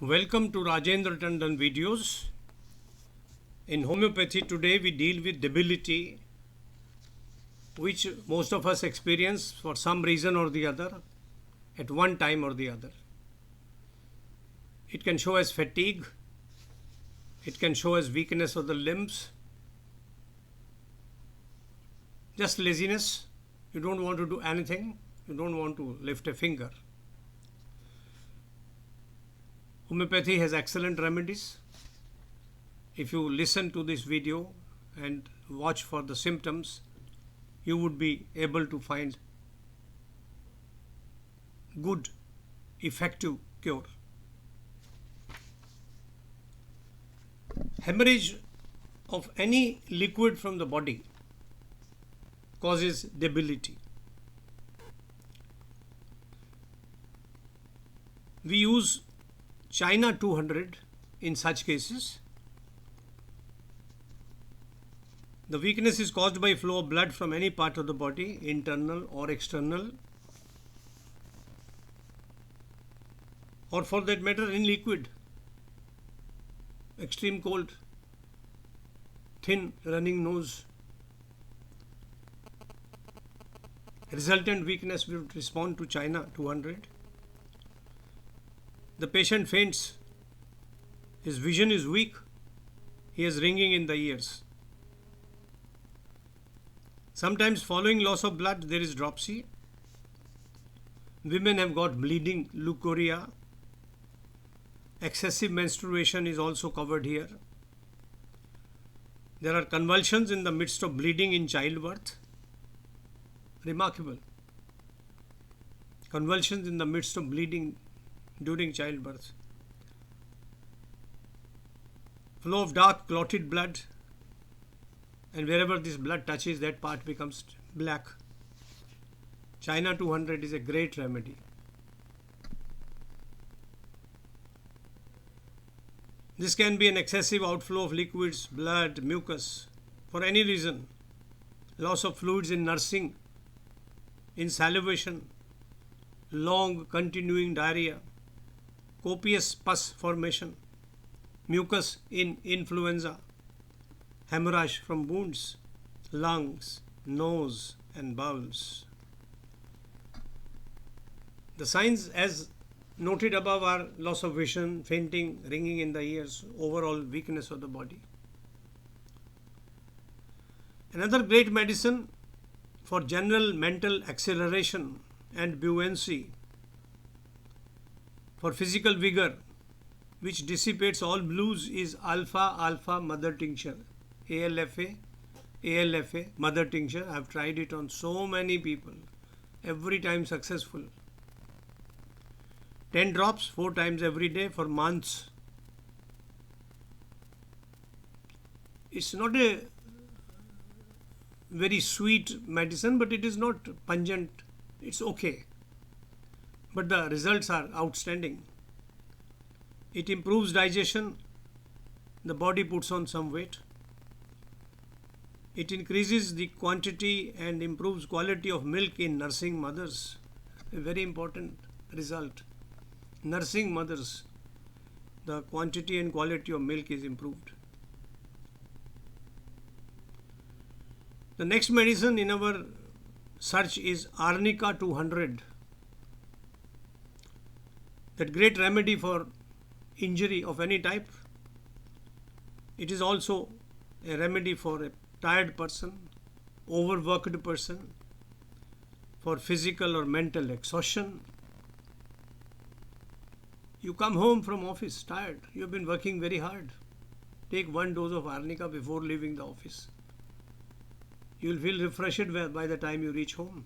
Welcome to Rajendra Tandon videos. In homeopathy today we deal with debility which most of us experience for some reason or the other at one time or the other. It can show as fatigue, it can show as weakness of the limbs, just laziness, you don't want to do anything, you don't want to lift a finger. Homeopathy has excellent remedies. If you listen to this video and watch for the symptoms, you would be able to find good, effective cure. Hemorrhage of any liquid from the body causes debility. We use China 200 in such cases. The weakness is caused by flow of blood from any part of the body, internal or external, or for that matter in liquid. Extreme cold, thin running nose, resultant weakness will respond to China 200. The patient faints, his vision is weak, he has ringing in the ears. Sometimes following loss of blood there is dropsy. Women have got bleeding, leukorrhea. Excessive menstruation is also covered here. There are convulsions in the midst of bleeding in childbirth. Remarkable. Convulsions in the midst of bleeding during childbirth. Flow of dark clotted blood, and wherever this blood touches, that part becomes black. China 200 is a great remedy. This can be an excessive outflow of liquids, blood, mucus, for any reason. Loss of fluids in nursing, in salivation, long continuing diarrhea, copious pus formation, mucus in influenza, hemorrhage from wounds, lungs, nose and bowels. The signs as noted above are loss of vision, fainting, ringing in the ears, overall weakness of the body. Another great medicine for general mental acceleration and buoyancy, for physical vigor, which dissipates all blues, is alpha mother tincture. ALFA mother tincture. I have tried it on so many people, every time successful. 10 drops 4 times every day for months. It's not a very sweet medicine, but it is not pungent. It's okay. But the results are outstanding. It improves digestion. The body puts on some weight. It increases the quantity and improves quality of milk in nursing mothers. A very important result. Nursing mothers, the quantity and quality of milk is improved. The next medicine in our search is Arnica 200. That great remedy for injury of any type. It is also a remedy for a tired person, overworked person, for physical or mental exhaustion. You come home from office tired, you have been working very hard. Take 1 dose of Arnica before leaving the office. You will feel refreshed by the time you reach home.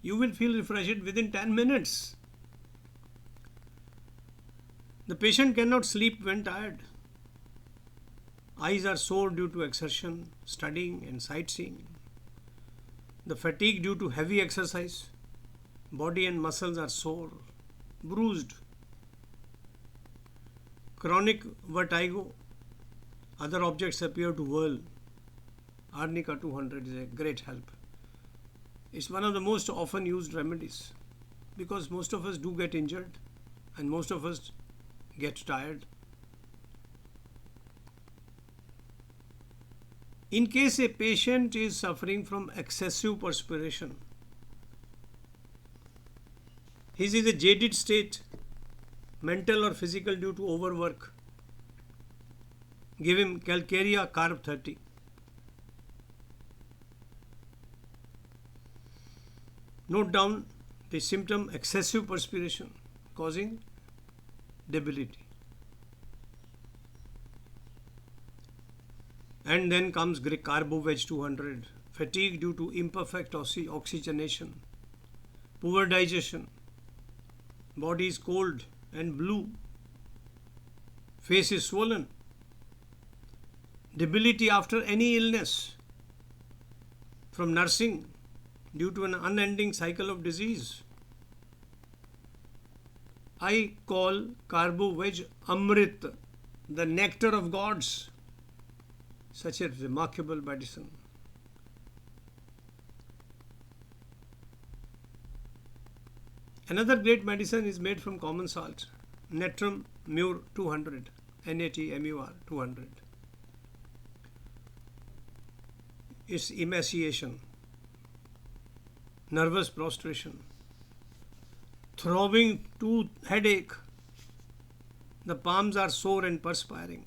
You will feel refreshed within 10 minutes. The patient cannot sleep when tired. Eyes are sore due to exertion, studying and sightseeing. The fatigue due to heavy exercise. Body and muscles are sore, bruised. Chronic vertigo. Other objects appear to whirl. Arnica 200 is a great help. It's one of the most often used remedies because most of us do get injured and most of us get tired. In case a patient is suffering from excessive perspiration, he is in a jaded state, mental or physical, due to overwork, give him Calcarea Carb 30. Note down the symptom: excessive perspiration causing debility. And then comes Carbo-Veg 200, fatigue due to imperfect oxygenation, poor digestion, body is cold and blue, face is swollen, debility after any illness from nursing due to an unending cycle of disease. I call Carbo-Veg Amrit, the nectar of gods. Such a remarkable medicine. Another great medicine is made from common salt, Natrum Mur 200, NATMUR 200. It's emaciation, nervous prostration, throbbing tooth, headache, the palms are sore and perspiring.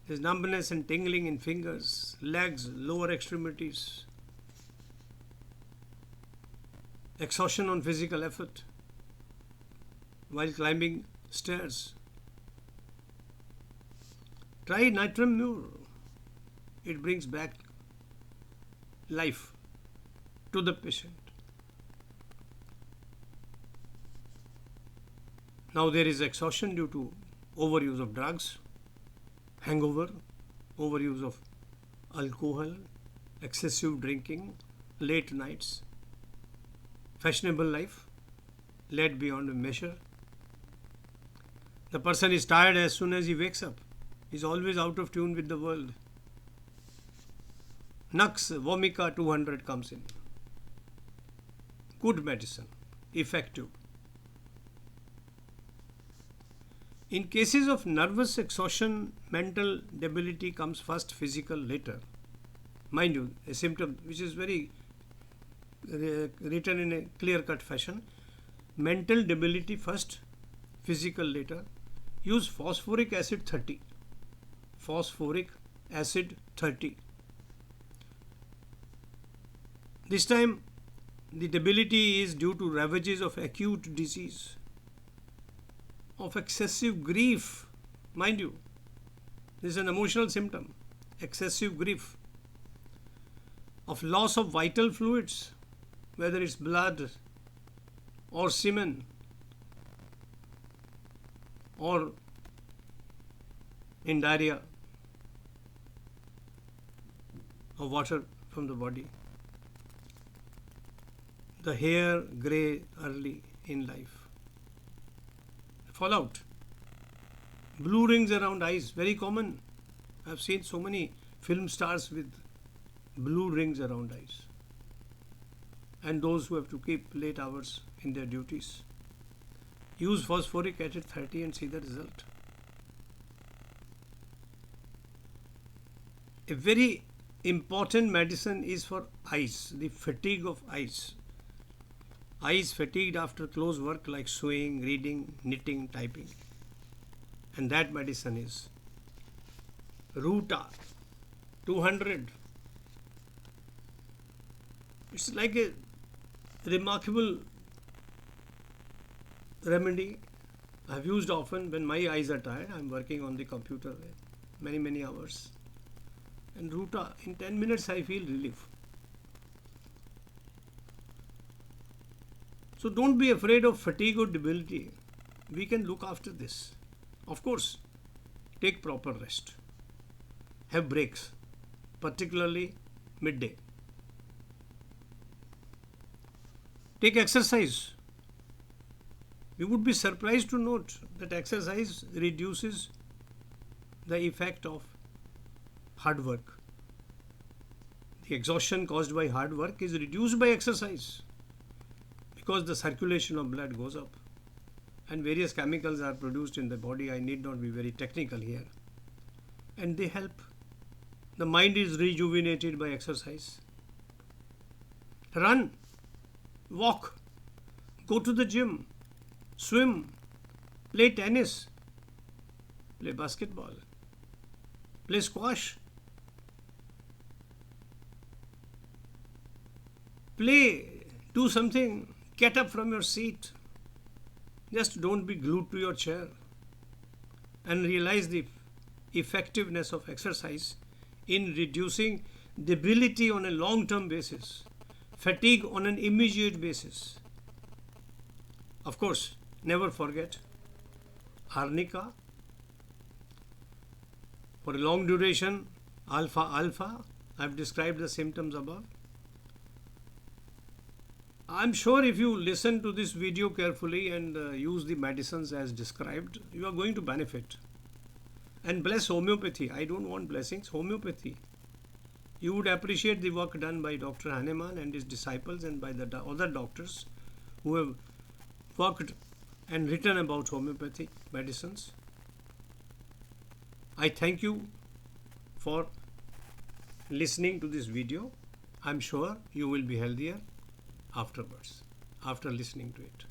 There's numbness and tingling in fingers, legs, lower extremities, exhaustion on physical effort while climbing stairs. Try Natrum Mur. It brings back life to the patient. Now there is exhaustion due to overuse of drugs, hangover, overuse of alcohol, excessive drinking, late nights, fashionable life, led beyond measure. The person is tired as soon as he wakes up. He is always out of tune with the world. Nux Vomica 200 comes in. Good medicine, effective. In cases of nervous exhaustion, mental debility comes first, physical later. Mind you, a symptom which is very written in a clear-cut fashion. Mental debility first, physical later. Use phosphoric acid 30. Phosphoric acid 30. This time, the debility is due to ravages of acute disease, of excessive grief. Mind you, this is an emotional symptom. Excessive grief, of loss of vital fluids, whether it's blood or semen or in diarrhea or water from the body. The hair grey early in life. Fallout. Blue rings around eyes, very common. I've seen so many film stars with blue rings around eyes. And those who have to keep late hours in their duties. Use phosphoric acid 30 and see the result. A very important medicine is for eyes, the fatigue of eyes. Eyes fatigued after close work like sewing, reading, knitting, typing. And that medicine is Ruta 200. It's like a remarkable remedy. I've used often when my eyes are tired. I'm working on the computer many hours. And Ruta, in 10 minutes I feel relief. So don't be afraid of fatigue or debility. We can look after this. Of course, take proper rest. Have breaks, particularly midday. Take exercise. You would be surprised to note that exercise reduces the effect of hard work. The exhaustion caused by hard work is reduced by exercise, because the circulation of blood goes up and various chemicals are produced in the body. I need not be very technical here. And they help. The mind is rejuvenated by exercise. Run, walk, go to the gym, swim, play tennis, play basketball, play squash, play, do something, get up from your seat. Just don't be glued to your chair, and realize the effectiveness of exercise in reducing debility on a long-term basis, fatigue on an immediate basis. Of course, never forget arnica for a long duration, alpha alpha. I've described the symptoms above. I'm sure if you listen to this video carefully and use the medicines as described, you are going to benefit. And bless homeopathy. I don't want blessings, homeopathy. You would appreciate the work done by Dr. Hahnemann and his disciples and by the other doctors who have worked and written about homeopathic medicines. I thank you for listening to this video. I'm sure you will be healthier afterwards, after listening to it.